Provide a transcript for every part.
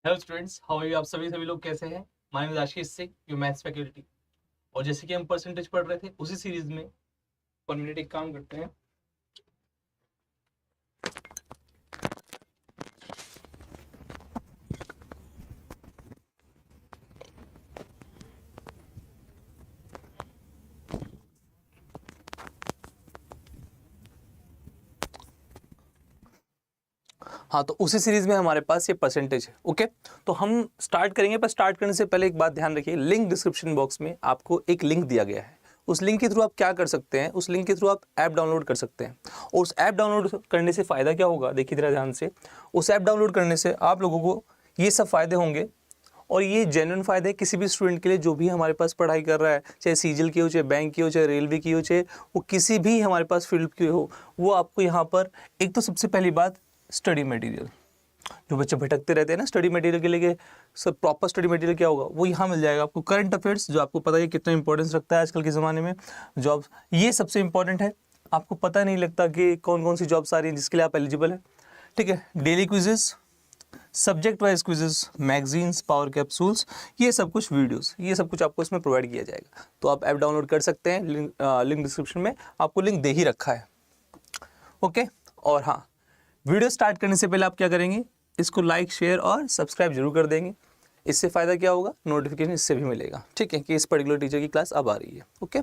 Hello students, how are you? आप सभी लोग कैसे हैं? My name is Ashish Singh, you maths faculty. और जैसे कि हम परसेंटेज पढ़ रहे थे उसी सीरीज में 1 मिनट एक काम करते हैं। हाँ, तो उसी सीरीज में हमारे पास ये परसेंटेज है। ओके, तो हम स्टार्ट करेंगे, पर स्टार्ट करने से पहले एक बात ध्यान रखिए, लिंक डिस्क्रिप्शन बॉक्स में आपको एक लिंक दिया गया है। उस लिंक के थ्रू आप क्या कर सकते हैं, उस लिंक के थ्रू आप ऐप डाउनलोड कर सकते हैं। और उस ऐप डाउनलोड करने से फ़ायदा क्या होगा, देखिए जरा ध्यान से। उस ऐप डाउनलोड करने से आप लोगों को ये सब फ़ायदे होंगे, और ये जेन्युइन फ़ायदे किसी भी स्टूडेंट के लिए जो भी हमारे पास पढ़ाई कर रहा है, चाहे सीजीएल की हो, चाहे बैंक की हो, चाहे रेलवे की हो, चाहे वो किसी भी हमारे पास फील्ड की हो, वो आपको यहाँ पर एक तो सबसे पहली बात स्टडी मटेरियल, जो बच्चे भटकते रहते हैं ना स्टडी मटेरियल के लिए, सब प्रॉपर स्टडी मटेरियल क्या होगा वो यहाँ मिल जाएगा आपको। करंट अफेयर्स, जो आपको पता है कितना इंपॉर्टेंस रखता है आजकल के ज़माने में, जॉब्स, ये सबसे इंपॉर्टेंट है। आपको पता नहीं लगता कि कौन कौन सी जॉब्स आ रही हैं जिसके लिए आप एलिजिबल हैं। ठीक है, daily quizzes, subject wise quizzes, magazines, power capsules, ये सब कुछ वीडियोस, ये सब कुछ आपको इसमें प्रोवाइड किया जाएगा। तो आप ऐप डाउनलोड कर सकते हैं, लिंक डिस्क्रिप्शन में आपको लिंक दे ही रखा है। ओके, और हाँ, वीडियो स्टार्ट करने से पहले आप क्या करेंगे, इसको लाइक, शेयर और सब्सक्राइब जरूर कर देंगे। इससे फ़ायदा क्या होगा, नोटिफिकेशन इससे भी मिलेगा। ठीक है, कि इस पर्टिकुलर टीचर की क्लास अब आ रही है। ओके,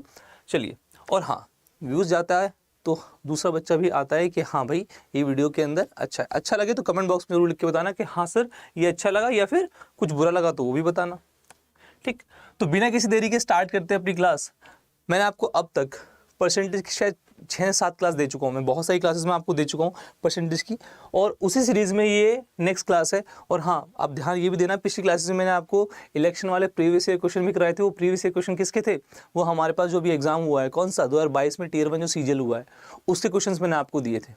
चलिए। और हाँ, व्यूज़ जाता है तो दूसरा बच्चा भी आता है कि हाँ भाई ये वीडियो के अंदर अच्छा लगे तो कमेंट बॉक्स में जरूर लिख के बताना कि हाँ सर ये अच्छा लगा, या फिर कुछ बुरा लगा तो वो भी बताना। ठीक, तो बिना किसी देरी के स्टार्ट करते हैं अपनी क्लास। मैंने आपको अब तक परसेंटेज की शायद 6-7 क्लास दे चुका हूँ, मैं बहुत सारी क्लासेस में आपको दे चुका हूँ परसेंटेज की, और उसी सीरीज़ में ये नेक्स्ट क्लास है। और हाँ, आप ध्यान ये भी देना, पिछली क्लासेस में मैंने आपको इलेक्शन वाले प्रीवियस ईयर क्वेश्चन भी कराए थे। वो प्रीवियस ईयर क्वेश्चन किसके थे, वो हमारे पास जो भी एग्जाम हुआ है, कौन सा 2022 में टियर 1 जो सीजीएल हुआ है, उसके क्वेश्चन मैंने आपको दिए थे।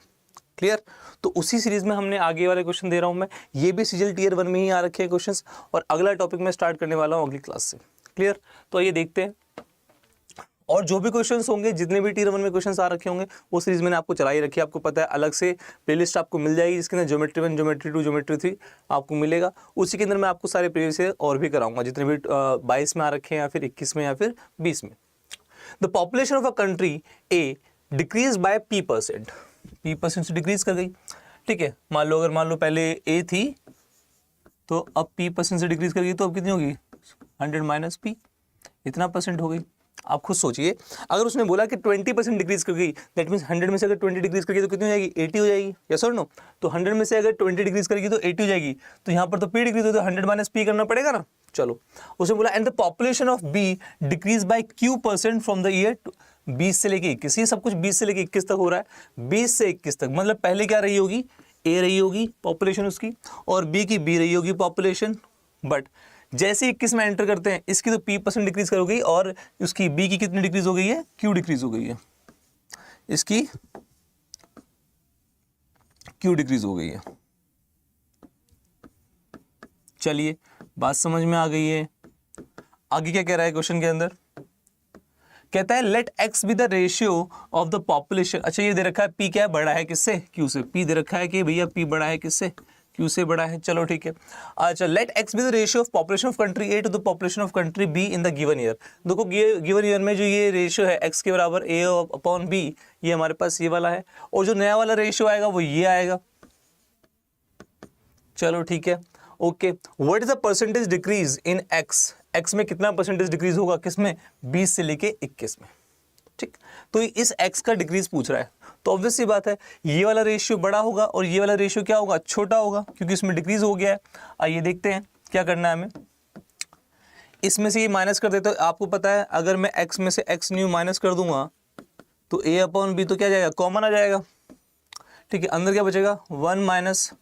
क्लियर, तो उसी सीरीज में हमने आगे वाले क्वेश्चन दे रहा हूँ मैं, ये भी सीजीएल टियर 1 में ही आ रखे हैं क्वेश्चंस, और अगला टॉपिक मैं स्टार्ट करने वाला हूँ अगली क्लास से। क्लियर, तो आइए देखते हैं। और जो भी क्वेश्चंस होंगे, जितने भी टियर 1 में क्वेश्चंस आ रखे होंगे, वो सीरीज मैंने आपको चलाई रखी है। आपको पता है अलग से प्लेलिस्ट आपको मिल जाएगी जिसके अंदर ज्योमेट्री 1, ज्योमेट्री 2, ज्योमेट्री 3 आपको मिलेगा। उसी के अंदर मैं आपको सारे प्रीवियस ईयर और भी कराऊंगा, जितने भी 22 में आ रखे हैं, या फिर 21 में, या फिर 20 में। The population of a country A decrease by P%, P% से डिक्रीज कर गई। ठीक है, मान लो पहले ए थी, तो अब P% से डिक्रीज कर गई, तो अब कितनी होगी, 100 माइनस P, इतना परसेंट हो गई। आप खुद सोचिए, अगर उसने बोला कि 20% डिक्रीज कर गई, दैट मीन्स 100 में से अगर 20 डिक्रीज कर गई तो कितनी हो जाएगी, 80 हो जाएगी, यस और नो। तो 100 में से अगर 20 डिक्रीज करेगी तो 80 हो जाएगी, तो यहाँ पर तो P डिक्रीज हो तो 100 माइनस P करना पड़ेगा ना। चलो, उसने बोला and the population of B decrease by Q% from the year 20 से लेके 21, ये सब कुछ 20 से लेके 21 तक हो रहा है। 20 से 21 तक मतलब पहले क्या रही होगी, A रही होगी पॉपुलेशन उसकी, और B की B रही होगी पॉपुलेशन। बट जैसे 21 में एंटर करते हैं, इसकी तो P% डिक्रीज कर गई, और उसकी B की कितनी डिक्रीज हो गई है, Q डिक्रीज हो गई है, इसकी Q डिक्रीज हो गई है। चलिए, बात समझ में आ गई है। आगे क्या कह रहा है क्वेश्चन के अंदर, कहता है let x be the ratio of the population. अच्छा, ये दे रखा है P क्या है, बड़ा है किससे, Q से। P दे रखा है कि भैया P बड़ा है किससे, Q से बड़ा है। चलो ठीक है। अच्छा, let x be the ratio of population of country A to the population of country B in the given year. देखो गिवन ईयर में जो ये रेशियो है x के बराबर A अपॉन B, ये हमारे पास ये वाला है, और जो नया वाला रेशियो आएगा वो ये आएगा। चलो ठीक है, okay. What is the percentage decrease in x में कितना परसेंटेज डिक्रीज होगा, किसमें, 20 से लेके 21 में। ठीक, तो इस x का डिक्रीज पूछ रहा है, तो ऑब्वियस सी बात है ये वाला रेशियो बड़ा होगा और ये वाला रेशियो क्या होगा, छोटा होगा, क्योंकि इसमें डिक्रीज हो गया है। आइए देखते हैं क्या करना है हमें। इसमें से ये माइनस कर देते, तो आपको पता है अगर मैं x में से x न्यू माइनस कर दूंगा तो a अपॉन b तो क्या जाएगा, कॉमन आ जाएगा। ठीक है, अंदर क्या बचेगा, 1 माइनस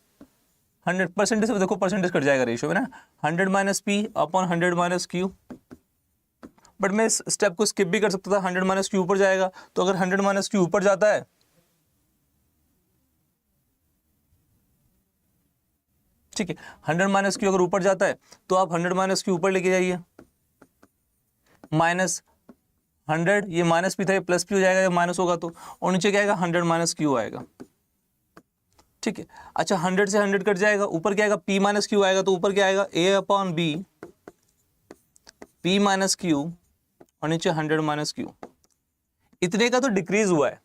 100, परसेंटेज से देखो परसेंटेज कट जाएगा रेशियो में ना, 100 minus P upon 100 minus Q। But मैं इस स्टेप को स्किप भी कर सकता था, 100 माइनस Q ऊपर जाएगा, तो अगर 100 माइनस Q ऊपर जाता है, ठीक है, 100 माइनस Q अगर ऊपर जाता है तो आप 100 माइनस Q ऊपर लेके जाइए, माइनस 100, ये माइनस P था, ये प्लस P हो जाएगा, ये माइनस होगा तो, और नीचे क्या आएगा, 100 माइनस Q आएगा। ठीक है। अच्छा 100 से 100 कट जाएगा, ऊपर क्या आएगा, P माइनस क्यू आएगा, तो ऊपर क्या आएगा, A upon B P minus Q और नीचे 100 माइनस क्यू। इतने का तो डिक्रीज हुआ है,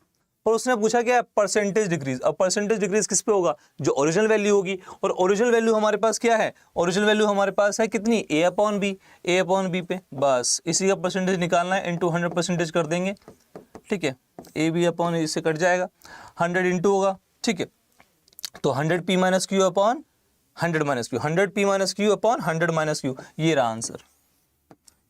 और उसने पूछा क्या, परसेंटेज डिक्रीज। अब परसेंटेज डिक्रीज किस पे होगा, जो ओरिजिनल वैल्यू होगी, और ओरिजिनल वैल्यू हमारे पास क्या है, ओरिजिनल वैल्यू हमारे पास है कितनी, A अपॉन बी पे, बस इसी का परसेंटेज निकालना है, इंटू 100% कर देंगे, ठीक है। ए बी अपॉन इससे कट जाएगा, 100 इंटू होगा, ठीक है। तो 100 P minus Q upon 100 minus Q, 100 P minus Q upon 100 minus Q, ये रहा आंसर,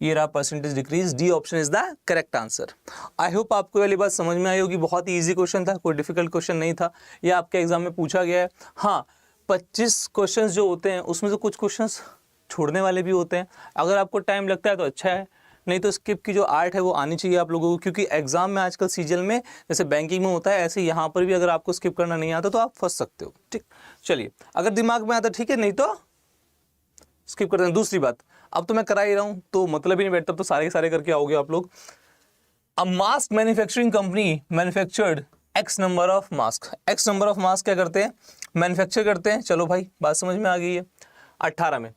ये रहा percentage decrease. D option is the correct answer. I hope आपको वाली बात समझ में आई होगी। बहुत ही इजी क्वेश्चन था, कोई डिफिकल्ट क्वेश्चन नहीं था, ये आपके एग्जाम में पूछा गया है। हाँ 25 क्वेश्चंस जो होते हैं उसमें से कुछ क्वेश्चंस छोड़ने वाले भी होते हैं, अगर आपको टाइम लगता है तो अच्छा है, नहीं तो स्किप की जो आर्ट है वो आनी चाहिए आप लोगों को, क्योंकि एग्जाम में आजकल सीजल में जैसे बैंकिंग में होता है, ऐसे यहाँ पर भी अगर आपको स्किप करना नहीं आता तो आप फंस सकते हो। ठीक, चलिए अगर दिमाग में आता ठीक है, नहीं तो स्किप करते हैं। दूसरी बात, अब तो मैं करा ही रहा हूं तो मतलब ही नहीं बैठता, तो सारे के सारे करके आओगे आप लोग। A mask manufacturing company manufactured x number of mask, x number of mask क्या करते हैं, मैन्युफैक्चर करते हैं। चलो भाई बात समझ में आ गई है। 18 में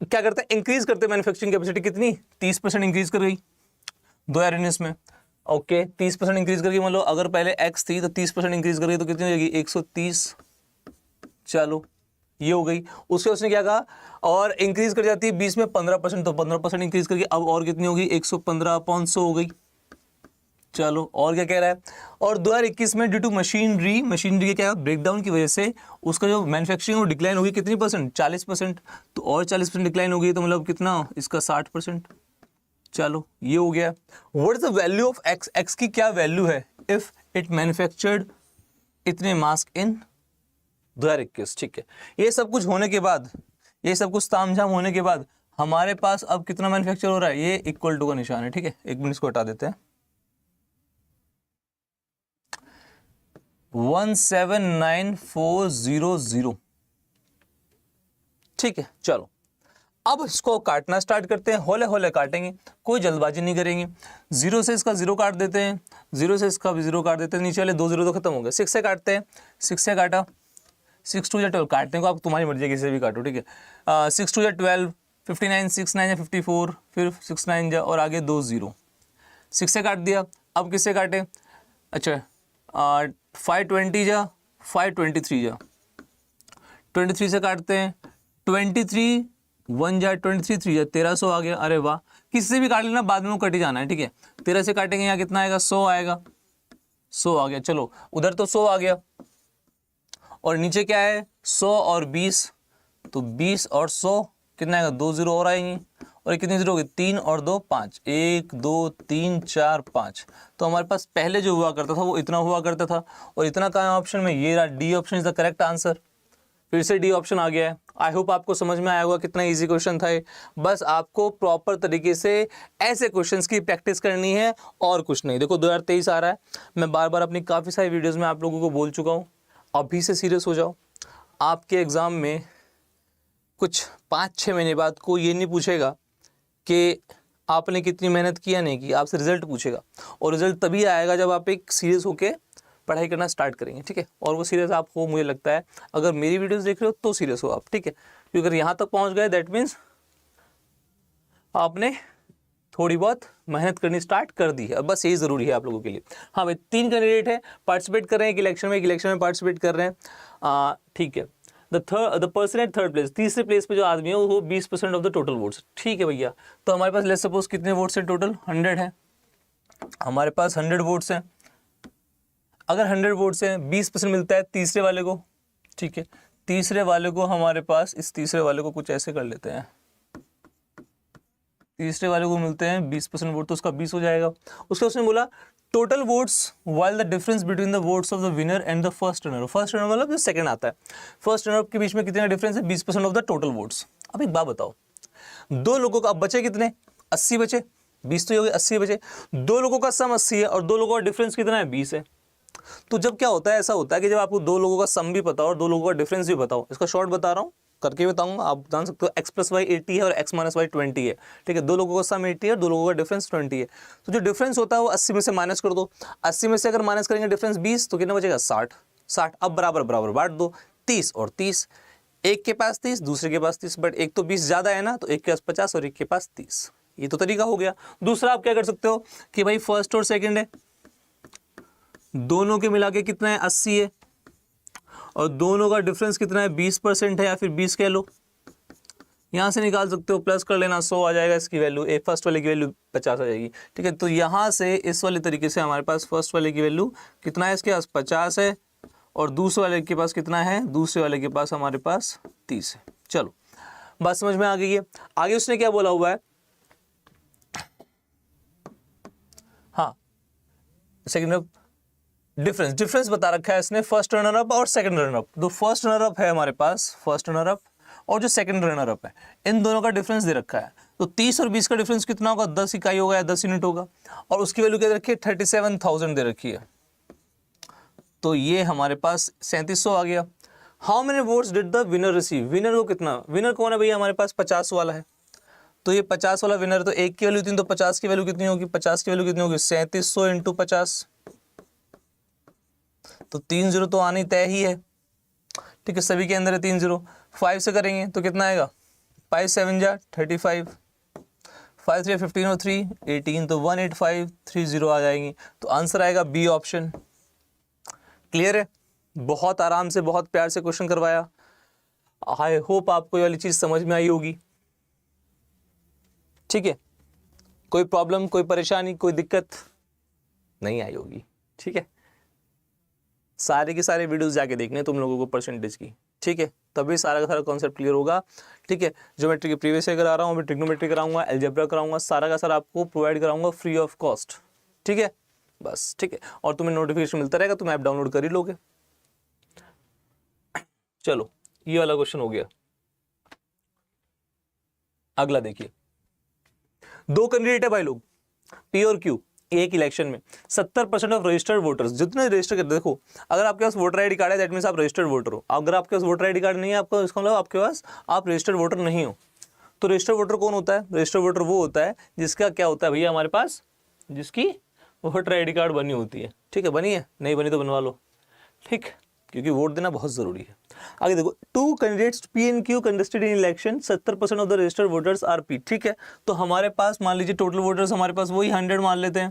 क्या करते हैं, इंक्रीज करते हैं मैन्युफैक्चरिंग कैपेसिटी, कितनी 30% इंक्रीज कर गई 2 यूनिट्स में। ओके 30% इंक्रीज कर गई, मान लो अगर पहले एक्स थी तो 30% इंक्रीज कर गई तो कितनी हो जाएगी 130। चलो ये हो गई। उसके उसने क्या कहा, और इंक्रीज कर जाती है 20 में 15%, तो 15% इंक्रीज करके अब और कितनी होगी 115/100 हो गई। चलो और क्या कह रहा है, और 2021 में ड्यू टू मशीनरी के क्या ब्रेकडाउन की वजह से उसका जो मैन्युफैक्चरिंग वो डिक्लाइन होगी कितनी परसेंट, 40%, तो और 40% डिक्लाइन हो गई, तो मतलब कितना इसका 60%। चलो ये हो गया। What is the value of x, x की क्या वैल्यू है इफ इट मैन्युफैक्चर्ड इतने मास्क इन 2021। ठीक है, ये सब कुछ होने के बाद, ये सब कुछ तामझाम होने के बाद हमारे पास अब कितना मैन्युफैक्चर हो रहा है, ये इक्वल टू का निशान है। ठीक है, एक मिनट इसको हटा देते हैं। 179,400। ठीक है, चलो अब इसको काटना स्टार्ट करते हैं, होले होले काटेंगे, कोई जल्दबाजी नहीं करेंगे। 0 से इसका 0 काट देते हैं, 0 से इसका भी 0 काट देते हैं, नीचे वाले 2 0 तो खत्म हो गए। 6 से काटते हैं, 6 से काटा, 6 2 या 12, काटने को आप तुम्हारी मर्जी है किसी से भी काटो। ठीक है, 6 2 या 12, 59, 6 9 या 54, फिर 6 9 जा और आगे 2 0, 6 से काट दिया। अब किससे काटे, अच्छा 520 जा, 523 जा, 23 से काटते हैं, 23 1 जा, 23 3 जा, 1300 आ गया। अरे वाह, किसी से भी काट लेना, बाद में वो कट ही जाना है। ठीक है, 13 से काटेंगे, यहाँ कितना आएगा 100 आएगा, 100 आ गया। चलो उधर तो 100 आ गया, और नीचे क्या है 100 और 20, तो 20 और 100 कितना आएगा, 2 0 और आएंगे, और ये कितनी 0 होगी, 3 और 2 5, 1 2 3 4 5। तो हमारे पास पहले जो हुआ करता था वो इतना हुआ करता था, और इतना कहाँ ऑप्शन में, ये रहा, D option is the correct answer. फिर से डी ऑप्शन आ गया है। आई होप आपको समझ में आया होगा कितना इजी क्वेश्चन था ये। बस आपको प्रॉपर तरीके से ऐसे क्वेश्चंस की प्रैक्टिस करनी है और कुछ नहीं। देखो 2023 आ रहा है, मैं बार बार अपनी काफ़ी सारी वीडियोस में आप लोगों को बोल चुका हूँ, अभी से सीरियस हो जाओ। आपके एग्ज़ाम में कुछ 5-6 महीने बाद कोई ये नहीं पूछेगा कि आपने कितनी मेहनत की या नहीं की, आपसे रिजल्ट पूछेगा, और रिजल्ट तभी आएगा जब आप एक सीरियस होके पढ़ाई करना स्टार्ट करेंगे। ठीक है, और वो सीरियस आप हो, मुझे लगता है अगर मेरी वीडियोस देख रहे हो तो सीरियस हो आप। ठीक है, क्योंकि अगर यहाँ तक पहुँच गए दैट मीन्स आपने थोड़ी बहुत मेहनत करनी स्टार्ट कर दी है, बस यही ज़रूरी है आप लोगों के लिए। हाँ भाई, 3 कैंडिडेट है, पार्टिसिपेट कर रहे हैं एक इलेक्शन में पार्टिसिपेट कर रहे हैं। ठीक है, the person at third place, तीसरे प्लेस पे जो आदमी है वो 20% ऑफ द टोटल वोट्स। ठीक है भैया, तो हमारे पास लेट्स सपोज कितने वोट्स हैं टोटल, 100 है, हमारे पास 100 वोट्स हैं। अगर 100 वोट्स हैं, 20% मिलता है तीसरे वाले को। ठीक है, तीसरे वाले को हमारे पास, इस तीसरे वाले को कुछ ऐसे कर लेते हैं, तीसरे वाले को मिलते हैं 20% वोट, तो उसका 20 हो जाएगा। उसके उसने बोला total votes while the difference between the votes of the winner and the first runner. First runner मतलब जो सेकंड आता है, फर्स्ट रनर के बीच में कितना डिफरेंस है, 20% ऑफ द टोटल वोट्स। अब एक बात बताओ, 2 लोगों का अब बचे कितने, 80 बचे, 20 तो ये हो गए, 80 बचे, 2 लोगों का सम 80 है और 2 लोगों का डिफरेंस कितना है, 20 है। तो जब क्या होता है, ऐसा होता है कि जब आपको 2 लोगों का सम भी पता हो और 2 लोगों का डिफरेंस भी बताओ, इसका शॉर्ट बता रहा हूँ, करके बताऊंगा, आप जान सकते हो, x + y 80 है और x - y 20 है। ठीक है, 2 लोगों का सम 80 है, 2 लोगों का डिफरेंस 20 है। तो जो डिफरेंस होता है वो 80 में से माइनस कर दो, 80 में से अगर माइनस करेंगे डिफरेंस 20, तो कितना बचेगा 60। 60, अब बराबर बराबर बांट दो, 30 और 30, एक के पास 30 दूसरे के पास 30, बट एक तो 20 ज्यादा है ना, तो एक के पास 50 और एक के पास 30। ये तो तरीका हो गया। दूसरा आप क्या कर सकते हो कि भाई फर्स्ट और सेकंड है, दोनों के मिला के कितना है 80 है, और दोनों का डिफरेंस कितना है 20% है, या फिर 20 कह लो, यहां से निकाल सकते हो, प्लस कर लेना, 100 आ जाएगा इसकी वैल्यू, एक फर्स्ट वाले की वैल्यू 50 आ जाएगी। ठीक है, तो यहां से इस वाले तरीके से हमारे पास फर्स्ट वाले की वैल्यू कितना है, इसके पास 50 है, और दूसरे वाले के पास कितना है, दूसरे वाले के पास हमारे पास 30 है। चलो बात समझ में आ गई है। आगे उसने क्या बोला हुआ है, हाँ सेकंड डिफरेंस बता रखा है इसने, फर्स्ट रनर अप और सेकंड रनर अप। तो फर्स्ट रनर अप है हमारे पास, फर्स्ट रनर अप, और जो सेकंड रनर अप है, इन दोनों का डिफरेंस दे रखा है। तो 30 और 20 का डिफरेंस कितना होगा, 10 इकाई होगा या 10 यूनिट होगा, और उसकी वैल्यू क्या दे रखी है, 37,000 दे रखी है। तो ये हमारे पास 3700 आ गया। How many votes did the winner receive, winner को कितना, विनर कौन है भैया, हमारे पास 50 वाला है, तो ये 50 वाला विनर है, तो एक की वैल्यू 3, तो 50 की वैल्यू कितनी होगी, 50 की वैल्यू कितनी होगी, 3700 इंटू 50, तो 3 0 तो आनी तय ही है। ठीक है, सभी के अंदर है 3 0, 5 से करेंगे तो कितना आएगा, 5 7 जा 35, 5 3 15 और 3 18, तो 18530 आ जाएंगी। तो आंसर आएगा बी ऑप्शन। क्लियर है, बहुत आराम से बहुत प्यार से क्वेश्चन करवाया। आई होप आपको ये वाली चीज समझ में आई होगी। ठीक है, कोई प्रॉब्लम, कोई परेशानी, कोई दिक्कत नहीं आई होगी। ठीक है, सारे के सारे वीडियोस जाके देखने तुम लोगों को परसेंटेज की। ठीक है, तभी सारा का सारा कॉन्सेप्ट क्लियर होगा। ठीक है, ज्योमेट्री के प्रीवियस ईयर करा रहा हूँ, अभी ट्रिग्नोमेट्री कराऊंगा, अलजेब्रा कराऊंगा, सारा का सारा आपको प्रोवाइड कराऊंगा फ्री ऑफ कॉस्ट। ठीक है बस, ठीक है, और तुम्हें नोटिफिकेशन मिलता रहेगा, तुम ऐप डाउनलोड कर ही लोगे। चलो ये वाला क्वेश्चन हो गया। अगला देखिए, दो कैंडिडेट है भाई लोग, पी और क्यू, एक इलेक्शन में 70% ऑफ रजिस्टर्ड वोटर्स, जितने रजिस्टर करते, देखो अगर आपके पास वोटर आईडी कार्ड है दैट मींस आप रजिस्टर्ड वोटर हो। अगर आपके पास वोटर आईडी कार्ड नहीं है आपका, इसका मतलब आपके पास आप रजिस्टर्ड वोटर नहीं हो। तो रजिस्टर्ड वोटर कौन होता है, रजिस्टर्ड वोटर वो होता है जिसका क्या होता है भैया, हमारे पास जिसकी वोटर आईडी कार्ड बनी होती है। ठीक है, बनी है, नहीं बनी तो बनवा लो। ठीक, क्योंकि वोट देना बहुत जरूरी है। आगे देखो, two candidates P and Q contested in election, 70% of the registered voters are P. ठीक है, तो हमारे पास मान लीजिए टोटल वोटर्स हमारे पास वही 100 मान लेते हैं।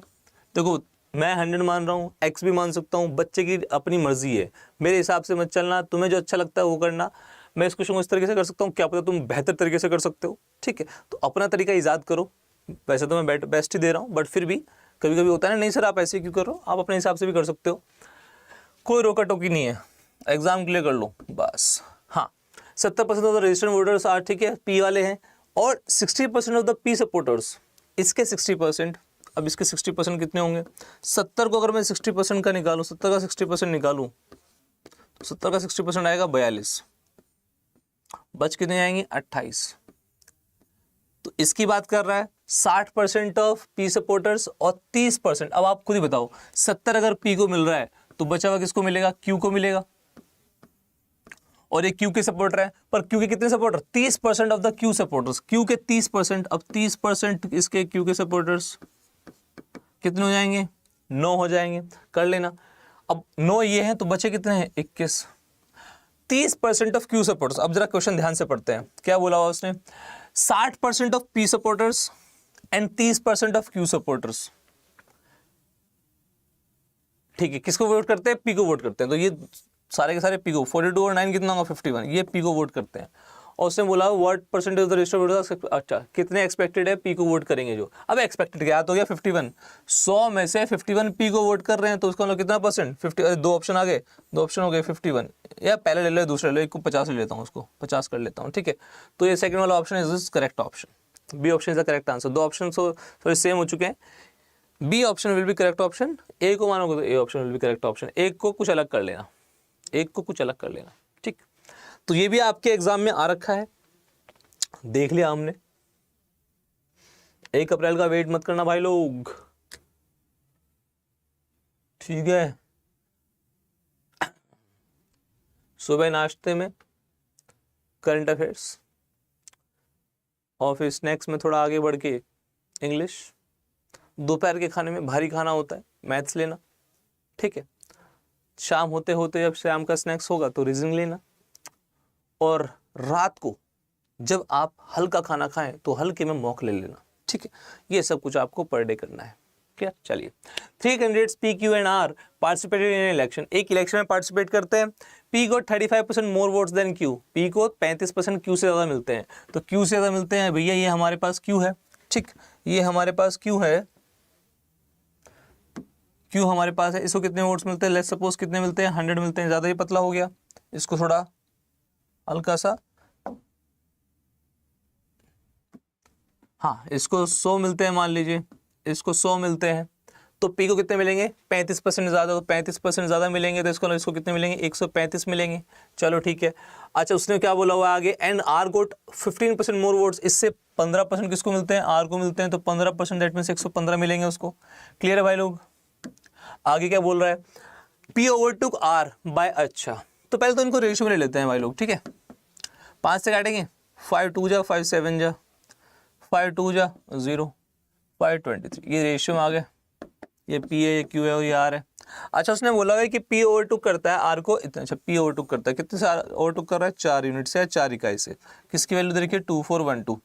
देखो मैं 100 मान रहा हूँ, एक्स भी मान सकता हूँ, बच्चे की अपनी मर्जी है, मेरे हिसाब से मत चलना, तुम्हें जो अच्छा लगता है वो करना। मैं इस क्वेश्चन को इस तरीके से कर सकता हूँ, क्या पता तुम बेहतर तरीके से कर सकते हो। ठीक है, तो अपना तरीका ईजाद करो। वैसे तो मैं बेस्ट ही दे रहा हूँ, बट फिर भी कभी कभी होता है ना, नहीं सर आप ऐसे क्यों कर रहे हो, आप अपने हिसाब से भी कर सकते हो, कोई रोका टोकी नहीं है, एग्जाम क्लियर कर लो बस। हाँ, 70% of the registered voters are, ठीक है, पी वाले हैं, और 60% ऑफ द पी सपोर्टर्स, इसके 60%, अब इसके 60% कितने होंगे, 70 को अगर मैं 60% का निकालूं, 70 का 60% निकालूं, तो 70 का 60% आएगा 42, बच कितने आएंगे 28। तो इसकी बात कर रहा है 60% ऑफ पी सपोर्टर्स और 30%। अब आप खुद ही बताओ, 70 अगर पी को मिल रहा है तो बचा हुआ किसको मिलेगा, क्यू को मिलेगा, और ये क्यू के सपोर्टर है, पर क्यू के कितने supporter, 30% of the Q supporters, Q के 30%, अब 30% इसके क्यू के सपोर्टर्स कितने हो जाएंगे, 9 हो जाएंगे, कर लेना। अब 9 ये हैं तो बचे कितने हैं, 21। 30% ऑफ क्यू सपोर्टर्स, अब जरा क्वेश्चन ध्यान से पढ़ते हैं, क्या बोला हुआ उसने, 60% of P supporters and 30% of Q supporters. ठीक है, किसको वोट करते हैं, पी को वोट करते हैं, तो ये सारे के सारे पी को, 42 और 9 कितना होगा 51, ये पी को वोट करते हैं। और उसने बोला what percentage of the registered voters, अच्छा कितने एक्सपेक्टेड है पी को वोट करेंगे जो, अब एक्सपेक्टेड क्या तो गया 51, 100 में से 51 पी को वोट कर रहे हैं, तो उसका मतलब कितना परसेंट, 50, दो ऑप्शन आ गए, दो ऑप्शन हो गए 51, या पहले ले लो दूसरा ले लो, एक को 50 ले लेता हूँ, उसको 50 कर लेता हूँ। ठीक है, तो ये सेकंड वाला option is correct option, B option is the correct answer. दो ऑप्शन थोड़े सेम हो चुके हैं, B option will be correct option, A को मानोगे तो A option will be correct option, एक को कुछ अलग कर लेना, एक को कुछ अलग कर लेना। ठीक, तो ये भी आपके एग्जाम में आ रखा है, देख लिया हमने। 1 अप्रैल का वेट मत करना भाई लोग, ठीक है। सुबह नाश्ते में करंट अफेयर्स, और फिर स्नैक्स में थोड़ा आगे बढ़ के इंग्लिश, दोपहर के खाने में भारी खाना होता है मैथ्स लेना। ठीक है, शाम होते होते जब शाम का स्नैक्स होगा तो रिजिंग लेना, और रात को जब आप हल्का खाना खाएं तो हल्के में मॉक ले लेना, ठीक है। ये सब कुछ आपको पर डे करना है, क्या। चलिए, 3 candidates P, Q and R participated in election. एक इलेक्शन में पार्टिसिपेट करते हैं। पी को 35% more votes than Q, P को 35% क्यू से ज़्यादा मिलते हैं। तो क्यू से ज़्यादा मिलते हैं भैया, ये हमारे पास क्यू है, ठीक, ये हमारे पास क्यू है, क्यू हमारे पास है। इसको कितने वोट्स मिलते हैं, लेट्स सपोज कितने मिलते हैं, 100 मिलते हैं। ज़्यादा ही पतला हो गया, इसको थोड़ा हल्का सा, हाँ, इसको 100 मिलते हैं, मान लीजिए इसको 100 मिलते हैं। तो पी को कितने मिलेंगे, 35% ज़्यादा, तो 35% ज़्यादा मिलेंगे, तो इसको कितने मिलेंगे, 135 मिलेंगे। चलो ठीक है। अच्छा, उसने क्या बोला हुआ आगे, and R got 15% more votes, इससे 15% किसको मिलते हैं, आर को मिलते हैं, तो 15% दैट मीन्स 115 मिलेंगे उसको। क्लियर है भाई लोग। आगे क्या बोल रहा है, पी ओवरटुक आर बाय, अच्छा तो पहले तो इनको रेशियो में ले लेते हैं भाई लोग, ठीक है। 5 से काटेंगे, 5 2 जा 5 7 जा 5 2 जा 0 5 23, ये रेशियो में आ गया। ये पी है, ये क्यू है और ये आर है। अच्छा, उसने बोला है कि पी ओवरटुक करता है आर को इतना, अच्छा पी ओवरटुक करता है कितने से ओवरटुक कर रहा है, 4 यूनिट से या 4 इकाई से। किसकी वैल्यू देखिए 2412,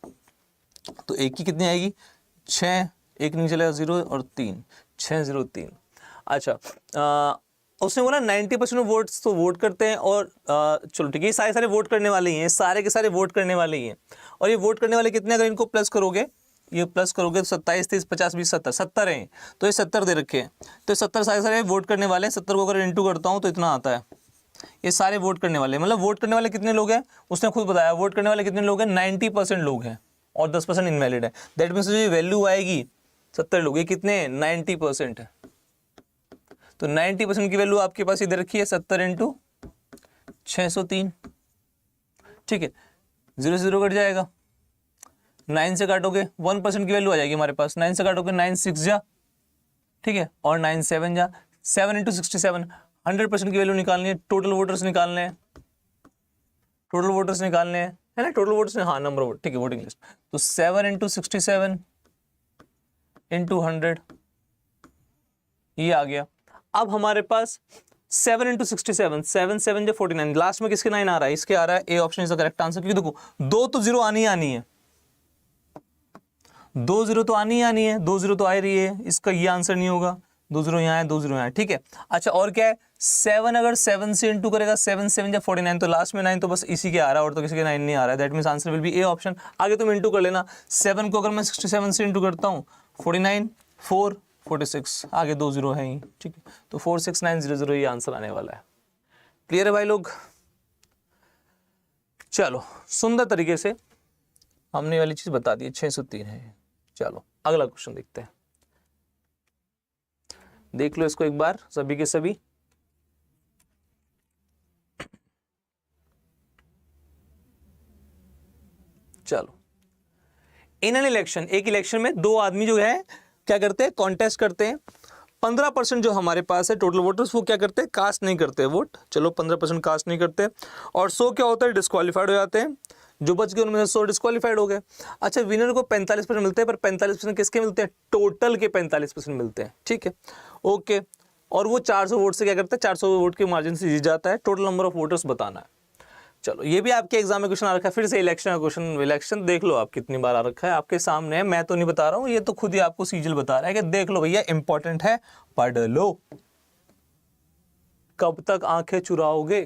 तो एक की कितनी आएगी 6, एक नहीं चलेगा 0 और 3, 603। अच्छा, उसने बोला 90% वोट्स तो वोट करते हैं, और चलो ठीक है, ये सारे वोट करने वाले ही हैं, सारे के सारे वोट करने वाले ही हैं। और ये वोट करने वाले कितने, अगर इनको प्लस करोगे, ये प्लस करोगे तो 27 30 50 20 70 70 हैं, तो ये 70 दे रखे हैं। तो 70 सारे वोट करने वाले हैं। 70 को अगर इंटू करता हूँ तो इतना आता है। ये सारे वोट करने वाले, मतलब वोट करने वाले कितने लोग हैं, उसने खुद बताया वोट करने वाले कितने लोग हैं, 90% लोग हैं, और 10% इनवैलिड है। दैट मीन्स जो वैल्यू आएगी 70 लोग, ये कितने हैं, 90% है। तो 90% की वैल्यू आपके पास इधर रखी है 70 इंटू 603, ठीक है। 0 से 0 कट जाएगा, 9 से काटोगे 1% की वैल्यू आ जाएगी हमारे पास। 9 से काटोगे 9 6 जा, ठीक है, और 9 7 जा, 7 इंटू 67, 100% की वैल्यू निकालनी है। टोटल वोटर्स निकालने हैं, टोटल वोटर्स निकालने हैं, है ना, टोटल वोटर्स, हाँ नंबर वोट, ठीक है, वोटिंग लिस्ट। तो 7 इंटू 67 इंटू 100, ये आ गया। अब हमारे पास 7 इंटू 67, 7 7 जो 49, लास्ट में किसके 9 आ रहा है, इसके आ रहा है। A option is the correct answer, क्योंकि देखो 2 तो 0 आनी ही आनी है, 2 0 तो आनी ही आनी है, 2 0 तो आ रही है, इसका ये आंसर नहीं होगा। 2 0 यहाँ है, 2 0 यहाँ है, ठीक है। अच्छा, और क्या है, 7 अगर 7 से इंटू करेगा, 7 7 या 49, तो लास्ट में 9 तो बस इसी के आ रहा है, और तो किसी के 9 नहीं आ रहा है। That means answer will B A option. आगे तुम इंटू कर लेना, 7 को अगर मैं 67 से इंटू करता हूँ, 49 4 46, आगे 2 0 है ही, ठीक है। तो 46900 ये आंसर आने वाला है। क्लियर है भाई लोग। चलो, सुंदर तरीके से हमने वाली चीज बता दी, 603 है। चलो अगला क्वेश्चन देखते हैं, देख लो इसको एक बार सभी के सभी। चलो, इन एन इलेक्शन, एक इलेक्शन में दो आदमी जो है क्या करते हैं, कॉन्टेस्ट करते हैं। 15% जो हमारे पास है टोटल वोटर्स, वो क्या करते हैं, कास्ट नहीं करते वोट। चलो 15% कास्ट नहीं करते, और 100 क्या होता है, डिस्क्वालीफाइड हो जाते हैं। जो बच गए उनमें से 100 डिस्क्वालीफाइड हो गए। अच्छा, विनर को 45% मिलते हैं, पर 45% किसके मिलते हैं, टोटल के 45% मिलते हैं, ठीक है, ओके। और वो 400 वोट से क्या करता है, 400 वोट के मार्जिन से जीत जाता है। टोटल नंबर ऑफ वोटर्स बताना है। चलो, ये भी आपके एग्जाम में क्वेश्चन आ रखा है, फिर से इलेक्शन का क्वेश्चन। इलेक्शन देख लो आप कितनी बार आ रखा है, आपके सामने है, मैं तो नहीं बता रहा हूँ, ये तो खुद ही आपको सीजल बता रहा है कि देख लो भैया, इंपॉर्टेंट है, पढ़ लो। कब तक आंखें चुराओगे,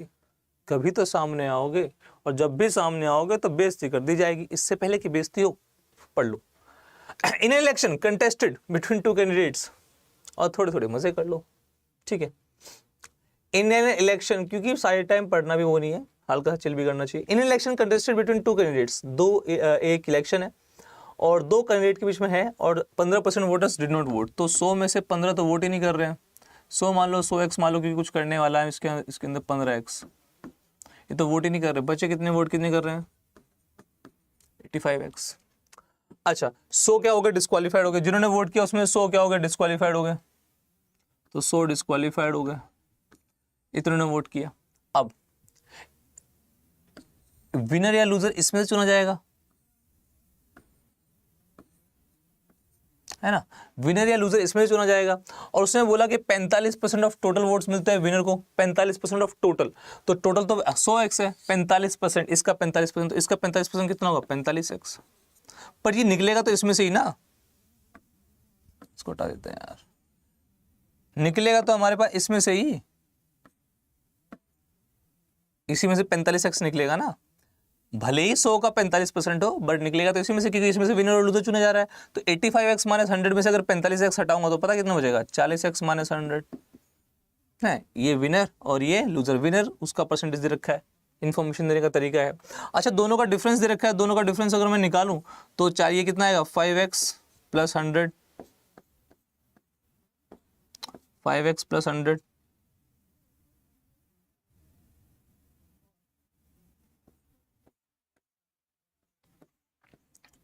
कभी तो सामने आओगे, और जब भी सामने आओगे तो बेइज्जती कर दी जाएगी। इससे पहले कि बेइज्जती हो, पढ़ लो। इन इलेक्शन कंटेस्टेड बिटवीन 2 कैंडिडेट्स, और थोड़े थोड़े मजे कर लो, ठीक है। इन एन इलेक्शन, क्योंकि सारे टाइम पढ़ना भी वो नहीं है, हल्का सा चिल भी करना चाहिए। इन इलेक्शन कंटेस्टेड बिटवीन 2 कैंडिडेट्स, एक इलेक्शन है और 2 कैंडिडेट के बीच में है, और 15% वोटर्स डिड नॉट वोट। तो 100 में से 15 तो वोट ही नहीं कर रहे हैं। 100 मान लो, 100x मान लो, क्योंकि कुछ करने वाला है इसके अंदर 15x, ये तो वोट ही नहीं कर रहे। बच्चे कितने वोट कितने कर रहे हैं, 85x। अच्छा, 100 क्या हो गए, डिस्क्वालीफाइड हो गए। जिन्होंने वोट किया उसमें 100 क्या हो गए, डिस्क्वालीफाइड हो गए। तो 100 डिस्क्वालीफाइड हो गए, इतने ने वोट किया। अब विनर या लूजर इसमें से चुना जाएगा, है ना, विनर या लूजर इसमें से चुना जाएगा। और उसने बोला कि 45% ऑफ टोटल वोट्स मिलते हैं विनर को, 45% ऑफ टोटल, तो टोटल तो 100x है, 45% इसका 45%, तो इसका 45% कितना होगा 45x, पर ये निकलेगा तो इसमें से ही ना, इसको हटा देते हैं यार, निकलेगा तो हमारे पास इसमें से ही, इसी में से 45x निकलेगा ना, भले ही 100 का 45% हो बट निकलेगा तो इसी में से, क्योंकि इसमें से विनर और लूजर चुना जा रहा है। तो 85x माइनस 100 में से अगर 45x हटाऊंगा तो पता कितना बचेगा 40x माइनस 100 है, ये विनर और ये लूजर, विनर उसका परसेंटेज दे रखा है, इन्फॉर्मेशन देने का तरीका है। अच्छा दोनों का डिफरेंस दे रखा है, दोनों का डिफरेंस अगर मैं निकालूं तो चाहिए कितना आएगा 5x प्लस 100, 5x प्लस 100,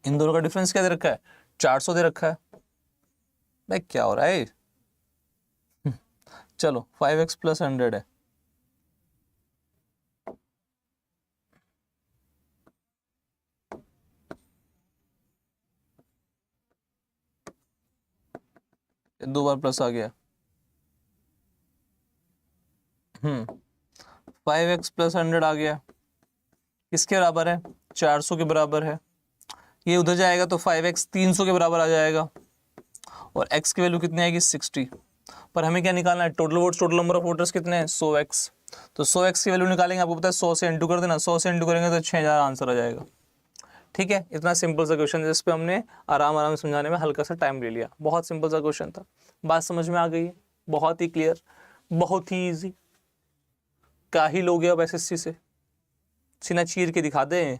इन दोनों का डिफरेंस क्या दे रखा है 400 दे रखा है। भाई क्या हो रहा है चलो 5x प्लस 100 है, दो बार प्लस आ गया, 5x प्लस 100 आ गया, किसके बराबर है 400 के बराबर है। ये उधर जाएगा तो 5x 300 के बराबर आ जाएगा, और x की वैल्यू कितनी आएगी 60, पर हमें क्या निकालना है total votes, total number of voters कितने हैं 100x, तो 100x की वैल्यू निकालेंगे, आपको पता है 100 से इंटू कर देना, 100 से इंटू करेंगे तो 6000 आंसर आ जाएगा। ठीक है, इतना सिंपल सा क्वेश्चन जिस पे हमने आराम से समझाने में हल्का सा टाइम ले लिया, बहुत सिंपल सा क्वेश्चन था, बात समझ में आ गई है, बहुत ही क्लियर, बहुत ही ईजी, क्या ही लोगे अब एसएससी से, सीना चीर के दिखा दें,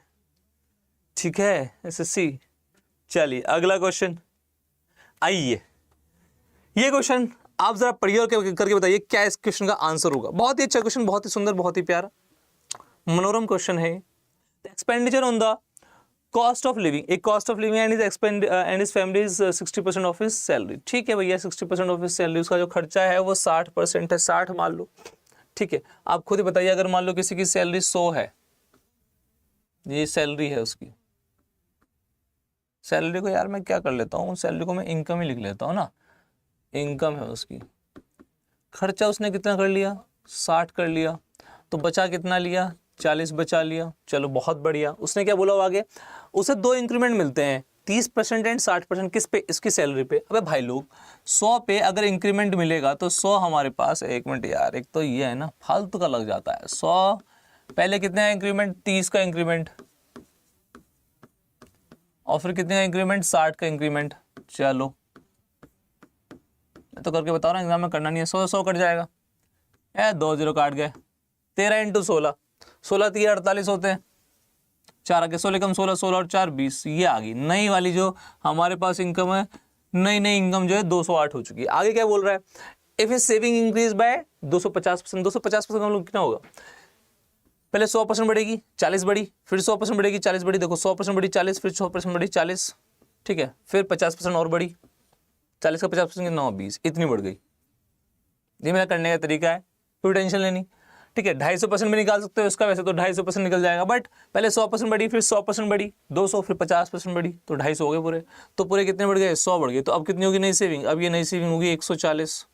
ठीक है एसएससी। चलिए अगला क्वेश्चन, आइए ये क्वेश्चन आप जरा पढ़िए और करके बताइए क्या इस क्वेश्चन का आंसर होगा। बहुत ही अच्छा क्वेश्चन, बहुत ही सुंदर, बहुत ही प्यारा, मनोरम क्वेश्चन है। Expenditure on the cost of living, एक cost of living and his family is 60% of his salary. ठीक है भैया 60% ऑफ हिज सैलरी, उसका जो खर्चा है वो 60% है, 60 मान लो। ठीक है, आप खुद ही बताइए अगर मान लो किसी की सैलरी 100 है, ये सैलरी है उसकी, सैलरी को यार मैं क्या कर लेता हूँ, सैलरी को मैं इनकम ही लिख लेता हूँ ना, इनकम है उसकी, खर्चा उसने कितना कर लिया 60 कर लिया, तो बचा कितना लिया 40 बचा लिया। चलो बहुत बढ़िया। उसने क्या बोला आगे, उसे 2 इंक्रीमेंट मिलते हैं 30% एंड 60%, किस पे, इसकी सैलरी पे। अबे भाई लोग 100 पे अगर इंक्रीमेंट मिलेगा तो 100 हमारे पास, एक मिनट यार, एक तो ये है ना फालतू का लग जाता है, 100 पहले कितने का इंक्रीमेंट 30 का इंक्रीमेंट, और फिर कितने का इंक्रीमेंट 60 का इंक्रीमेंट। चलो मैं तो करके बता रहा हूँ, एग्जाम में करना नहीं है, 100 कट जाएगा, 2 0 काट गए, 13 इंटू 16, 16 3 48 होते हैं, 4 आगे 16 कम 16, 16 और 4 20, ये आ गई नई वाली जो हमारे पास इनकम है, नई इनकम जो है 208 हो चुकी है। आगे क्या बोल रहा है, if is saving increase by 250%, 250% हम लोग कितना होगा, पहले 100% बढ़ेगी 40 बढ़ी, फिर 100% बढ़ेगी 40 बढ़ी, देखो 100% बढ़ी 40, फिर 100% बढ़ी 40, ठीक है, फिर 50% और बढ़ी, 40 का 50% कितना हुआ 20, इतनी बढ़ गई। ये मेरा करने का तरीका है, कोई टेंशन लेनी। ठीक है, 250% भी निकाल सकते हो इसका, वैसे तो 250% निकल जाएगा, बट पहले 100% बढ़ी, फिर 100% बढ़ी 200, फिर 50% बढ़ी, तो 250 हो गए पूरे, तो पूरे कितने बढ़ गए 100 बढ़ गए। तो अब कितनी होगी नई सेविंग, अब ये नई सेविंग होगी 140,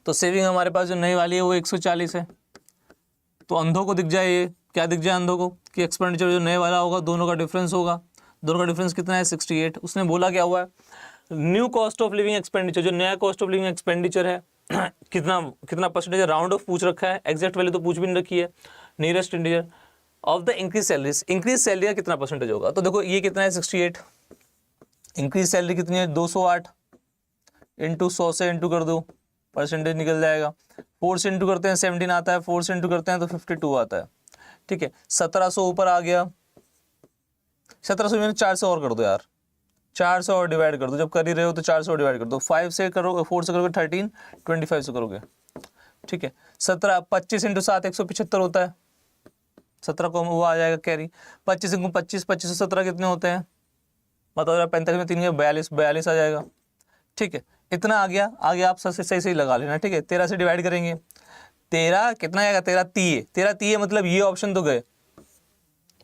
तो सेविंग हमारे पास जो नई वाली है वो 140 है। तो अंधों को दिख जाए, ये क्या दिख जाए अंधों को कि एक्सपेंडिचर जो नए वाला होगा दोनों का डिफरेंस होगा, दोनों का डिफरेंस कितना है 68। उसने बोला क्या हुआ है, new cost of living expenditure, जो नया कॉस्ट ऑफ लिविंग एक्सपेंडिचर है कितना परसेंटेज, राउंड ऑफ पूछ रखा है, एग्जैक्ट वैल्यू तो पूछ भी नहीं रखी है, nearest integer of the increase salaries, increase salary का कितना परसेंटेज होगा। तो देखो ये कितना है 68, इंक्रीज सैलरी कितनी है 208, इंटू 100 से इंटू कर दो, परसेंटेज निकल जाएगा। 4 से इंटू करते हैं 17 आता है, 4 से इंटू करते हैं तो 52 आता है। ठीक है, 1700 ऊपर आ गया, 1700 में 4 से और कर दो यार, 4 से और डिवाइड कर दो, जब कर ही रहे हो तो 4 से और डिवाइड कर दो, 5 से करोगे, 4 से करोगे 13, 25 से करोगे। ठीक है, 17 25 इंटू 7 175 होता है, 17 को वो आ जाएगा कैरी, 25 इंटू 25, 25 से 17 कितने होते हैं बताओ जरा, 45 में 3 के 42 आ जाएगा। ठीक है, इतना आ गया, आगे आप सही लगा लेना। ठीक है, 13 से डिवाइड करेंगे, 13 कितना आएगा 13 तीय मतलब ये ऑप्शन तो गए,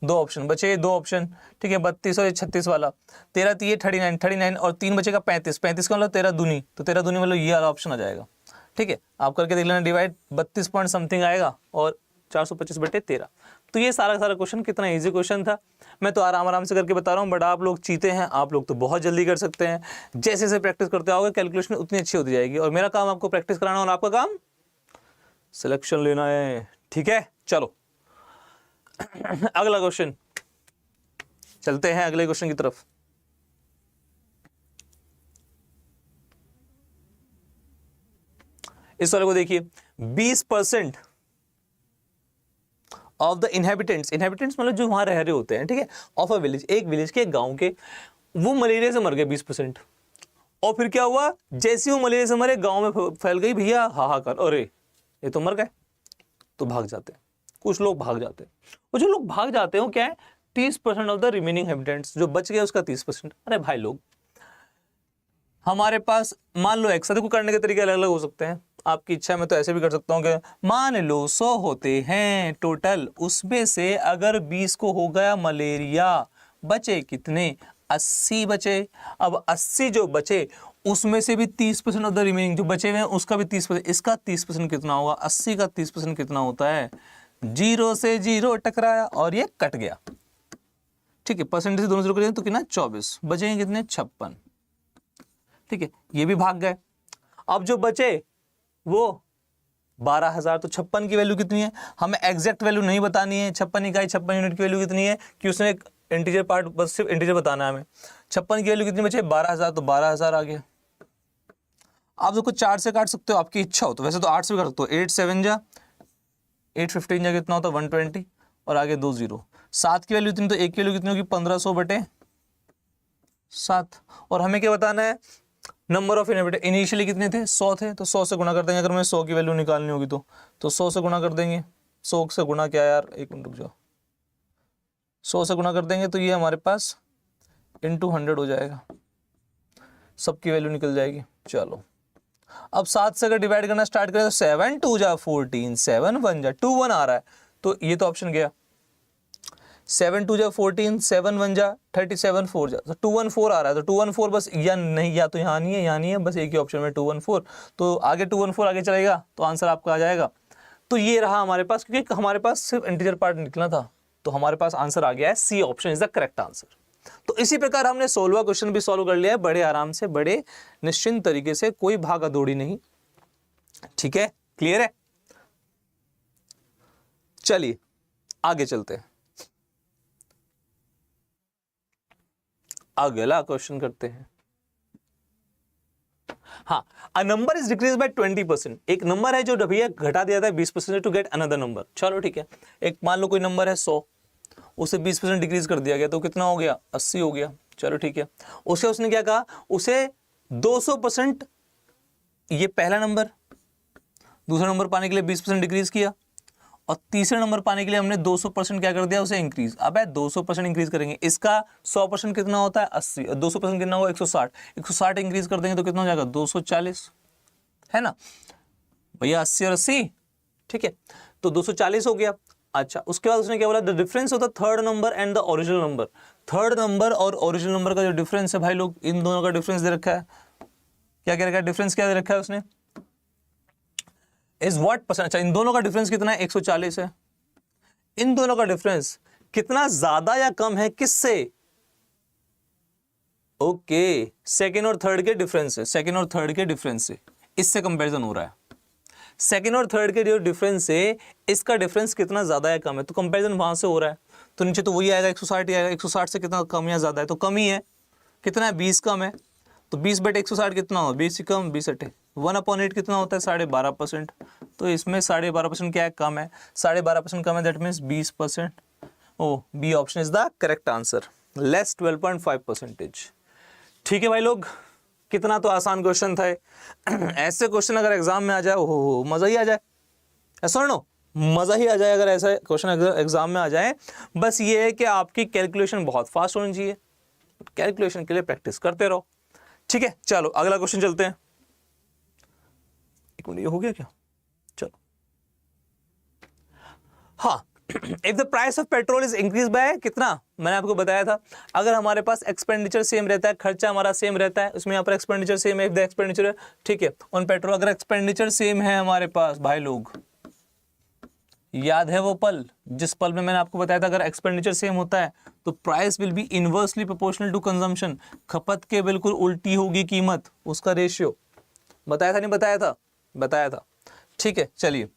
दो ऑप्शन बचे, दो ऑप्शन, ठीक है, 32 और ये 36 वाला, 13 3 39, 39 और 3 बचेगा 35, 35 का मतलब 13 दूनी, तो 13 दूनी मतलब ये वाला ऑप्शन आ जाएगा। ठीक है, आप करके देख लेना डिवाइड, 32 पॉइंट समथिंग आएगा और 425/13। तो ये सारा का सारा क्वेश्चन कितना इजी क्वेश्चन था, मैं तो आराम से करके बता रहा हूँ, बट आप लोग चीते हैं, आप लोग तो बहुत जल्दी कर सकते हैं। जैसे जैसे प्रैक्टिस करते आओगे कैलकुलेशन उतनी अच्छी होती जाएगी, और मेरा काम आपको प्रैक्टिस कराना और आपका काम सिलेक्शन लेना है। ठीक है, चलो अगला क्वेश्चन, चलते हैं अगले क्वेश्चन की तरफ। इस वाले को देखिए, 20% ऑफ द इनहेबिटेंट्स मतलब जो वहां रह रहे होते हैं, ठीक है, ऑफ अ विलेज, एक विलेज के, गांव के, वो मलेरिया से मर गए 20%। और फिर क्या हुआ, जैसे ही वो मलेरिया से मरे गांव में फैल गई भैया हाहाकार, अरे ये तो मर गए, तो भाग जाते हैं, कुछ लोग भाग जाते हैं, और जो लोग भाग जाते हैं वो क्या है, 30% ऑफ द रिमेनिंग हैबिटेंट्स, जो बच गए उसका 30%। अरे भाई लोग, हमारे पास मान लो एक्स, देखो करने के तरीके अलग अलग हो सकते हैं, आपकी इच्छा है, मैं तो ऐसे भी कर सकता हूँ कि मान लो 100 होते हैं टोटल, उसमें से अगर 20 को हो गया मलेरिया, बचे कितने, 80 बचे। अब 80 जो बचे उसमें से भी 30% ऑफ द रिमेनिंग जो बचे हुए हैं उसका भी 30%, इसका 30% कितना होगा, 80 का 30% कितना होता है, 0 से 0 टकराया और ये कट गया। ठीक है, परसेंटेज दोनों से करेंगे तो कितना, 24, बचेंगे कितने, 56। ठीक है, ये भी भाग गए। अब जो बचे वो 12,000, तो 56 की वैल्यू कितनी है, हमें एग्जैक्ट वैल्यू नहीं बतानी है, 56 इकाई 56 यूनिट की वैल्यू कितनी है, कि उसने एक इंटीजर पार्ट, बस सिर्फ इंटीजर बताना है हमें। 56 की वैल्यू कितनी बचे, 12,000, तो 12,000 आ गया। आप देखो 4 से काट सकते हो, आपकी इच्छा हो तो, वैसे तो 8 से भी काट सकते हो, 8 7 जा 8 15 जा कितना होता है, 120, और आगे 2 0। 7 की वैल्यू इतनी, तो 1 की वैल्यू कितनी होगी, 1500/7। और हमें क्या बताना है, नंबर ऑफ इनहेबिटेंट, इनिशियली कितने थे, 100 थे, तो 100 से गुणा कर देंगे, अगर हमें 100 की वैल्यू निकालनी होगी तो 100 से गुणा कर देंगे। 100 से गुणा क्या यार, एक मिनट रुक जाओ, 100 से गुणा कर देंगे तो ये हमारे पास into 100 हो जाएगा, सबकी वैल्यू निकल जाएगी। चलो अब 7 से अगर डिवाइड करना स्टार्ट करें तो 7 2 जा 14, 7 1 जा 2 1 आ रहा है, तो ये तो ऑप्शन गया। 7 2 जा 14, 7 1 जा 37, 4 जा, तो 2 1 4 आ रहा है, तो 2 1 4 बस, या नहीं, या तो यहाँ नहीं है, यहाँ नहीं है, बस एक ही ऑप्शन में 2 1 4, तो आगे 2 1 4 आगे चलेगा तो आंसर आपका आ जाएगा। तो ये रहा हमारे पास, क्योंकि हमारे पास सिर्फ इंटीजर पार्ट निकलना था, तो हमारे पास आंसर आ गया है, C option is the correct answer. तो इसी प्रकार हमने 16वां क्वेश्चन भी सॉल्व कर लिया है, बड़े आराम से, बड़े निश्चिंत तरीके से, कोई भागा दौड़ी नहीं। ठीक है, क्लियर है, चलिए आगे चलते हैं, अगला क्वेश्चन करते हैं। हाँ, a number is decrease by 20%, एक नंबर है जो भैया घटा दिया था 20% टू गेट अनदर नंबर। चलो ठीक है, एक मान लो कोई नंबर है 100, उसे 20% डिक्रीज कर दिया गया, तो कितना हो गया, 80 हो गया। चलो ठीक है, उसे उसने क्या कहा, उसे 200%, ये पहला नंबर, दूसरा नंबर पाने के लिए 20% डिक्रीज किया, और तीसरे नंबर पाने के लिए हमने 200% क्या कर दिया, उसे इंक्रीज। अब है 200% इंक्रीज करेंगे, इसका 100% कितना होता है, 80, 200% कितना होगा, 160, 160 इंक्रीज कर देंगे तो कितना हो जाएगा, 240, है ना भैया, 80 और 80, ठीक है, तो 240 हो गया। अच्छा, उसके बाद उसने क्या बोला, the difference of the third number and the original number, third number और ओरिजिनल नंबर का जो डिफरेंस है भाई लोग, इन दोनों का डिफरेंस दे रखा है, क्या क्या रखा है, डिफरेंस क्या दे रखा है उसने, इज व्हाट परसेंट। अच्छा, इन दोनों का डिफरेंस कितना है, 140 है। इन दोनों का डिफरेंस कितना ज्यादा या कम है, किससे, ओके, सेकेंड और थर्ड के डिफरेंस से, सेकेंड और थर्ड के डिफरेंस से इससे कंपैरिजन हो रहा है। सेकेंड और थर्ड के जो डिफरेंस है, इसका डिफरेंस कितना ज्यादा या कम है, तो कंपैरिजन वहां से हो रहा है, तो नीचे तो वही आएगा, 160 ही आएगा। 160 से कितना कम या ज्यादा है, तो कम ही है, कितना है, 20 कम है, तो 20/160 कितना हो, 20 कम 20 अटे, 1/8 कितना होता है, 12.5%, तो इसमें 12.5% क्या है, कम है, 12.5% कम है, that means 20%। Oh, B option is the correct answer, less 12.5%। ठीक है भाई लोग, कितना तो आसान क्वेश्चन था। ऐसे क्वेश्चन अगर एग्जाम में आ जाए, हो मजा ही आ जाए, ऐसा नो, मजा ही आ जाए अगर ऐसा क्वेश्चन एग्जाम में आ जाए। बस ये है कि आपकी कैलकुलेशन बहुत फास्ट होनी चाहिए, कैलकुलेशन के लिए प्रैक्टिस करते रहो। ठीक है, चलो अगला क्वेश्चन चलते हैं। एक मिनट, ये हो गया क्या, चलो हाँ, if the price of petrol is increase by कितना, मैंने आपको बताया था, अगर हमारे पास एक्सपेंडिचर सेम रहता है, खर्चा हमारा सेम रहता है, उसमें यहाँ पर एक्सपेंडिचर सेम है, इफ द एक्सपेंडिचर, ठीक है, ऑन पेट्रोल, अगर एक्सपेंडिचर सेम है हमारे पास भाई लोग, याद है वो पल जिस पल में मैंने आपको बताया था अगर एक्सपेंडिचर सेम होता है तो price will be inversely proportional to consumption, खपत के बिल्कुल उल्टी होगी कीमत, उसका रेशियो बताया था नहीं बताया था, बताया था, ठीक है। चलिए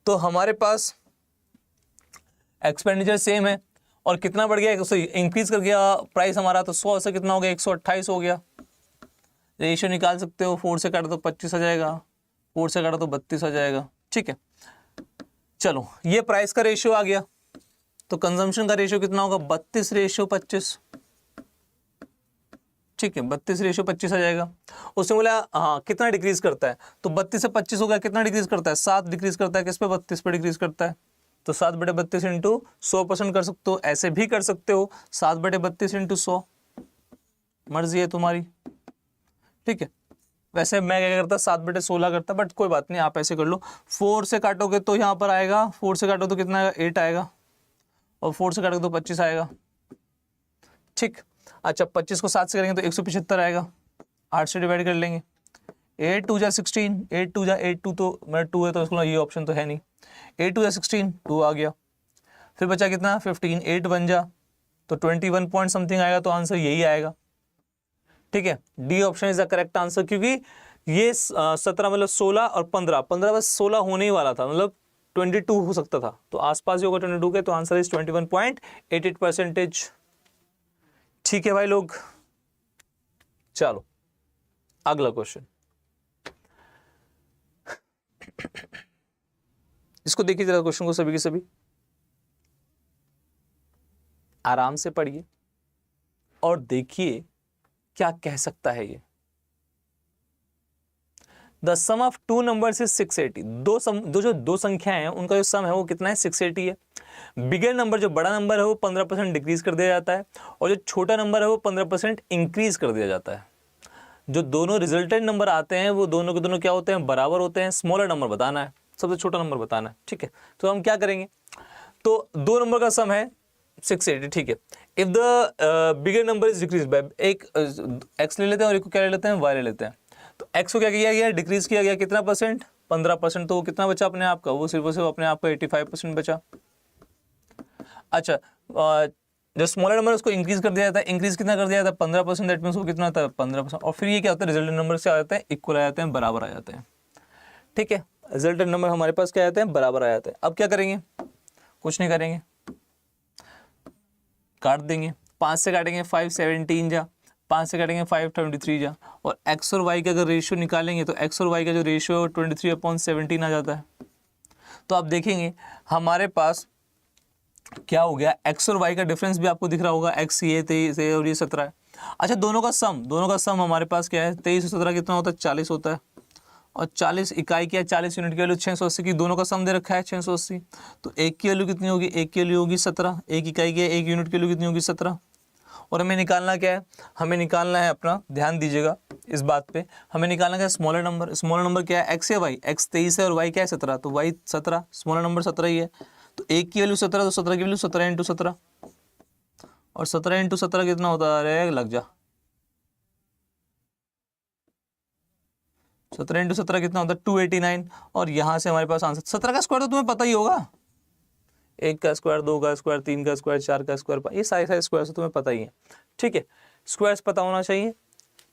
तो हमारे पास एक्सपेंडिचर सेम है और कितना बढ़ गया, इंक्रीज कर गया प्राइस हमारा, तो 100 से कितना हो गया, 128 हो गया। रेशियो निकाल सकते हो, 4 से काटो तो 25 आ जाएगा, 4 से काटो तो 32 आ जाएगा, ठीक है। चलो ये प्राइस का रेशियो आ गया, तो कंजम्पशन का रेशियो कितना होगा, 32:25, ठीक है, 32:25 आ जाएगा। उसने बोला हाँ कितना डिक्रीज करता है, तो 32 से 25 हो गया, कितना डिक्रीज करता है, 7 डिक्रीज करता है, किस पे, 32 पे डिक्रीज करता है, तो 7/32 इंटू 100% कर सकते हो, ऐसे भी कर सकते हो 7/32 इंटू 100, मर्जी है तुम्हारी, ठीक है। वैसे मैं क्या करता, 7/16 करता, बट कोई बात नहीं, आप ऐसे कर लो। 4 से काटोगे तो यहाँ पर आएगा, 4 से काटो तो कितना आएगा, 8 आएगा, और 4 से काटोगे तो 25 आएगा, ठीक। अच्छा 25 को 7 से करेंगे तो 175 आएगा, 8 से डिवाइड कर लेंगे, 8 2 जा 16, 8 2 जा 8 2, तो मेरा 2 है तो इसको ये ऑप्शन तो है नहीं, 8 2 जा 16, 2 आ गया, फिर बचा कितना 15, 8 1 जा तो 21 पॉइंट समथिंग आएगा, तो आंसर यही आएगा, ठीक है। D option is the correct answer, क्योंकि ये 17 मतलब 16 और 15 बस 16 होने ही वाला था, मतलब 22 हो सकता था, तो आसपास ही होगा 22 के, तो आंसर इज 21.88%, ठीक है भाई लोग। चलो अगला क्वेश्चन, इसको देखिए जरा, क्वेश्चन को सभी के सभी आराम से पढ़िए और देखिए क्या कह सकता है ये। The sum of two numbers is 680, दो संख्याएं हैं उनका जो सम है वो कितना है, 680 है। बिगर नंबर जो बड़ा नंबर है वो 15% डिक्रीज कर दिया जाता है, और जो छोटा नंबर है वो 15% इंक्रीज कर दिया जाता है। जो दोनों रिजल्टेंट नंबर आते हैं वो दोनों के दोनों क्या होते हैं, बराबर होते हैं। स्मॉलर नंबर बताना है, सबसे छोटा नंबर बताना है, ठीक है। तो हम क्या करेंगे, तो दो नंबर का सम है 680, ठीक है। If the bigger number is decrease by, एक x ले लेते हैं और एक को क्या ले लेते हैं, y ले लेते हैं। तो x को क्या किया गया, डिक्रीज किया गया कितना परसेंट, 15%, तो वो कितना बचा अपने आप का, वो सिर्फ अपने आप का 85% बचा। अच्छा जो स्मॉलर नंबर उसको इंक्रीज कर दिया जाता है, इंक्रीज कितना कर दिया जाता है, 15%, दैट मींस वो कितना था, 15%, और फिर ये क्या होता है, रिजल्टेंट नंबर से आ जाते हैं, इक्वल आ जाते हैं, बराबर आ जाते हैं, ठीक है। रिजल्टेंट नंबर हमारे पास क्या आते हैं, बराबर आ जाते हैं। अब क्या करेंगे, कुछ नहीं करेंगे, काट देंगे, 5 से काटेंगे 5 17 जा, 5 से काटेंगे 5 23 जा, और x और y का अगर रेशियो निकालेंगे तो x और y का जो रेशियो है 23/17 आ जाता है। तो आप देखेंगे हमारे पास क्या हो गया, x और y का डिफरेंस भी आपको दिख रहा होगा, x ये 23 है और ये 17 है। अच्छा दोनों का सम हमारे पास क्या है, 23 और 17 कितना होता है, 40 होता है, और 40 इकाई क्या है, 40 यूनिट की वैल्यू 680 की, दोनों का सम दे रखा है 680। तो एक की वैल्यू कितनी होगी, एक की वैल्यू होगी 17, एक इकाई की, एक यूनिट की वैल्यू कितनी होगी 17। और हमें निकालना क्या है, हमें निकालना है अपना, ध्यान दीजिएगा इस बात पे, हमें निकालना क्या है, स्मॉलर नंबर क्या है, x या y, x 23 है और y क्या है 17, तो y 17, स्मॉलर नंबर 17 ही है। तो एक की वैल्यू 17, तो 17 की वैल्यू 17 × 17, और 17 × 17 कितना होता है, अरे लग जा, 17 × 17 कितना होता है, 289, और यहाँ से हमारे पास आंसर 17 का स्क्वायर तो तुम्हें पता ही होगा, 1 का स्क्वायर, 2 का स्क्वायर, 3 का स्क्वायर, 4 का स्क्वायर, ये सारे स्क्वायर तुम्हें पता ही है, ठीक है। स्क्वायर्स पता होना चाहिए,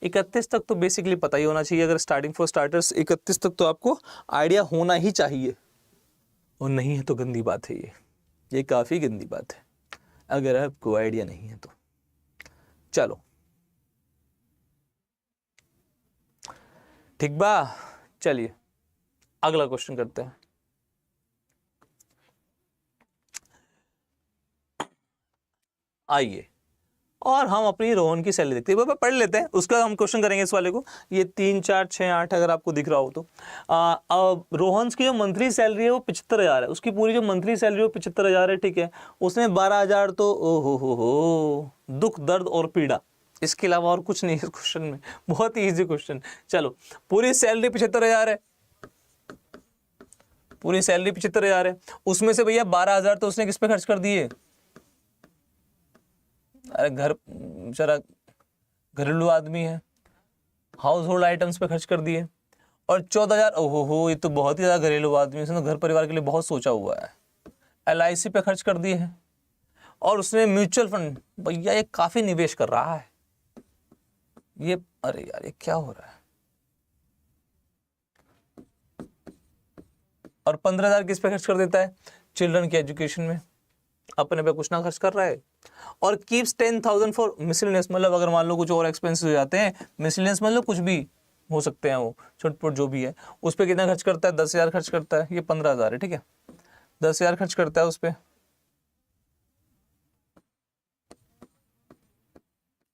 31 तक तो बेसिकली पता ही होना चाहिए, अगर स्टार्टिंग फॉर स्टार्टर्स 31 तक तो आपको आइडिया होना ही चाहिए, और नहीं है तो गंदी बात है, ये काफ़ी गंदी बात है अगर आपको आइडिया नहीं है तो। चलो ठीक बा, चलिए अगला क्वेश्चन करते हैं। आइए और हम अपनी रोहन की सैलरी देखते हैं, पढ़ लेते हैं, उसका हम क्वेश्चन करेंगे इस वाले को। ये 3 4 6 8 अगर आपको दिख रहा हो तो रोहन की जो मंथली सैलरी है वो 75,000 है, उसकी पूरी जो मंथली सैलरी है वो 75,000 है, ठीक है। उसने 12,000 तो हो दुख दर्द और पीड़ा, इसके अलावा और कुछ नहीं है इस क्वेश्चन में, बहुत ही ईजी क्वेश्चन। चलो पूरी सैलरी 75,000 है, पूरी सैलरी 75,000 है, उसमें से भैया 12,000 तो उसने किस पे खर्च कर दिए, अरे घर जरा घरेलू आदमी है, हाउस होल्ड आइटम्स पे खर्च कर दिए। और 14,000, ओहो हो, ये तो बहुत ही ज्यादा घरेलू आदमी है, उसने तो घर परिवार के लिए बहुत सोचा हुआ है, LIC पे खर्च कर दिए है। और उसने म्यूचुअल फंड, भैया ये काफी निवेश कर रहा है ये, अरे यार ये क्या हो रहा है। और 15,000 किस पे खर्च कर देता है, चिल्ड्रन के एजुकेशन में, अपने पे कुछ ना खर्च कर रहा है। और कीप्स 10,000 फॉर मिसलेनियस, मतलब अगर मान लो कुछ और एक्सपेंसेस हो जाते हैं, मिसलेनियस मतलब कुछ भी हो सकते हैं, वो छोट-मोट जो भी है, उस पे कितना खर्च करता है, 10,000 खर्च करता है, ये 15,000 है, ठीक है, 10,000 खर्च करता है उस पे।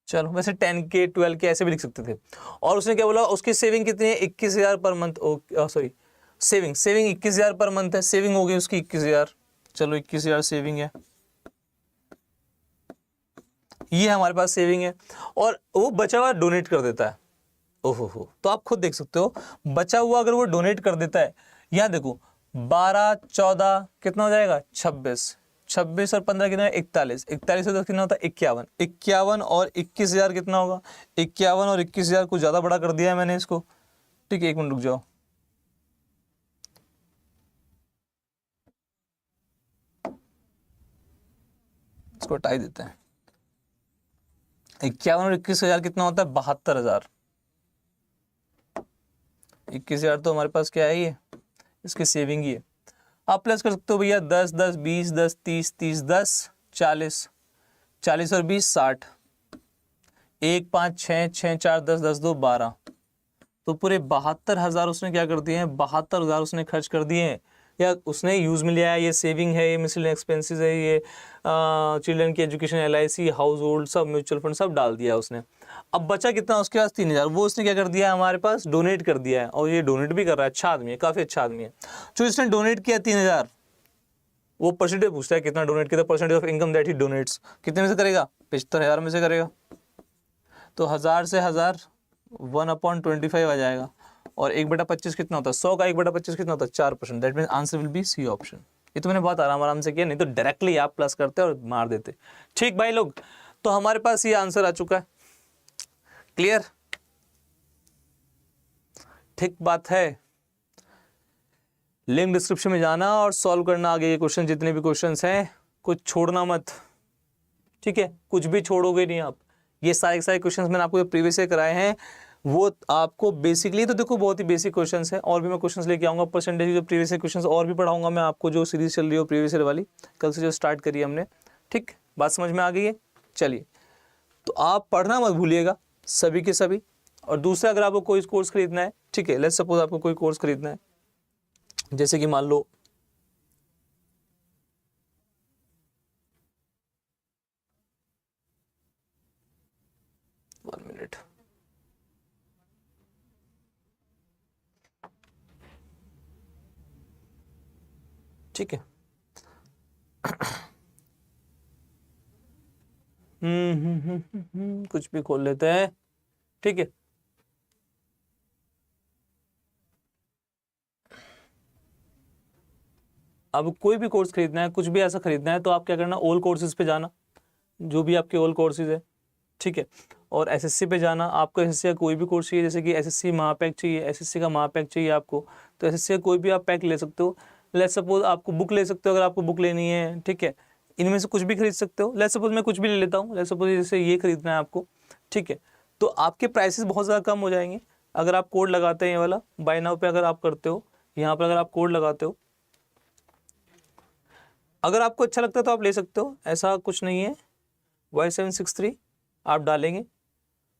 चलो वैसे 10K 12K ऐसे भी लिख सकते थे। और उसने क्या बोला, उसकी सेविंग कितनी है, 21,000 per month, sorry saving 21,000 per month है, सेविंग हो गई उसकी 21,000, चलो 21,000 सेविंग है, ये हमारे पास सेविंग है। और वो बचा हुआ डोनेट कर देता है, ओहो हो, तो आप खुद देख सकते हो, बचा हुआ अगर वो डोनेट कर देता है, यहाँ देखो 12 14 कितना हो जाएगा, 26 26 और 15 कितना है, 41 41 और 10 कितना होता है, 51 51 और 21,000 कितना होगा, 51 और 21,000 कुछ ज्यादा बड़ा कर दिया है मैंने इसको, ठीक है, एक मिनट रुक जाओ, इसको हटा ही देते हैं। 51 और 21,000 कितना होता है, 72,000, 21,000 तो हमारे पास क्या है, ये इसकी सेविंग ही है। आप प्लस कर सकते हो भैया 10 10 20 10 30 30 10 40 40 और 20 60, 1 5 6 6 4 10 10 2 12, तो पूरे 72,000 उसने क्या कर दिए हैं, 72,000 उसने खर्च कर दिए हैं, या उसने यूज में लिया है, ये सेविंग है, ये मिसलेनियस एक्सपेंसेस है, ये चिल्ड्रन की एजुकेशन, LIC, हाउस होल्ड, सब म्यूचुअल फंड सब डाल दिया उसने। अब बचा कितना उसके पास, 3,000, वो उसने क्या कर दिया है, हमारे पास डोनेट कर दिया है, और ये डोनेट भी कर रहा है, अच्छा आदमी है, काफी अच्छा आदमी है। जो इसने डोनेट किया 3,000, वो परसेंटेज पूछता है कितना डोनेट किया, percentage of income that he donates, कितने में से करेगा, 75,000 में से करेगा, तो 1,000 से 1,000 1/25 आ जाएगा। और 1/25 कितना होता है, 100 का 1/25 कितना होता है, 4%, that means answer will be C option. ये तो मैंने बहुत आराम से किया, नहीं तो डायरेक्टली आप प्लस करते और मार देते। ठीक भाई लोग, तो हमारे पास ये आंसर आ चुका है, क्लियर, ठीक बात है। लिंक डिस्क्रिप्शन में जाना और सॉल्व करना आगे ये क्वेश्चन, जितने भी क्वेश्चंस हैं, कुछ छोड़ना मत, ठीक है, कुछ भी छोड़ोगे नहीं आप। ये सारे क्वेश्चंस मैंने आपको प्रीवियस ईयर कराए हैं, वो आपको बेसिकली तो देखो बहुत ही बेसिक क्वेश्चंस हैं, और भी मैं क्वेश्चंस लेके आऊंगा, परसेंटेज जो प्रीवियस ईयर क्वेश्चंस और भी पढ़ाऊंगा मैं आपको, जो सीरीज चल रही हो प्रीवियस ईयर वाली, कल से जो स्टार्ट करी हमने, ठीक, बात समझ में आ गई है। चलिए, तो आप पढ़ना मत भूलिएगा सभी के सभी। और दूसरा, अगर आपको कोई कोर्स खरीदना है, ठीक है, लेट्स सपोज आपको कोई कोर्स खरीदना है, जैसे कि मान लो वन मिनट, ठीक है, कुछ भी खोल लेते हैं, ठीक है, अब कोई भी कोर्स खरीदना है, कुछ भी ऐसा खरीदना है, तो आप क्या करना, ऑल कोर्सेज पे जाना, जो भी आपके ऑल कोर्सेज है, ठीक है, और SSC पे जाना। आपको SSC का कोई भी कोर्स चाहिए, जैसे कि SSC महापैक चाहिए, SSC का महापैक चाहिए आपको, तो SSC का कोई भी आप पैक ले सकते हो। लेट्स सपोज आपको बुक ले सकते हो, अगर आपको बुक लेनी है, ठीक है, इनमें से कुछ भी खरीद सकते हो। लेट्स सपोज मैं कुछ भी ले लेता हूँ, लेट्स सपोज जैसे ये खरीदना है आपको, ठीक है, तो आपके प्राइसेस बहुत ज़्यादा कम हो जाएंगे अगर आप कोड लगाते हैं, ये वाला बाय नाउ पे अगर आप करते हो, यहाँ पर अगर आप कोड लगाते हो, अगर आपको अच्छा लगता है तो आप ले सकते हो, ऐसा कुछ नहीं है। Y763 आप डालेंगे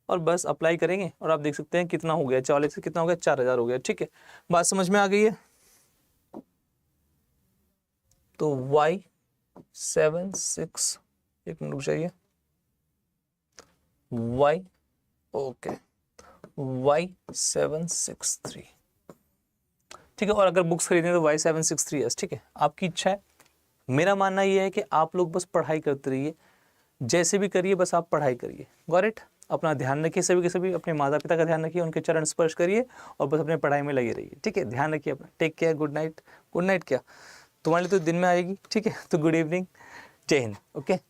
और बस अप्लाई करेंगे, और आप देख सकते हैं कितना हो गया, 40 से कितना हो गया, 4,000 हो गया, ठीक है, बात समझ में आ गई है। तो Y76, एक मिनट रुक जाइए, ओके, Y763, ठीक है, और अगर बुक्स खरीदने तो Y763S, ठीक है, आपकी इच्छा है। मेरा मानना यह है कि आप लोग बस पढ़ाई करते रहिए, जैसे भी करिए, बस आप पढ़ाई करिए, गॉट इट। अपना ध्यान रखिए, सभी के सभी अपने माता पिता का ध्यान रखिए, उनके चरण स्पर्श करिए और बस अपने पढ़ाई में लगे रहिए, ठीक है। ध्यान रखिए अपना, take care, good night. Good night क्या, तुम्हारे लिए तो दिन में आएगी, ठीक है। तो गुड इवनिंग, जय हिंद, ओके।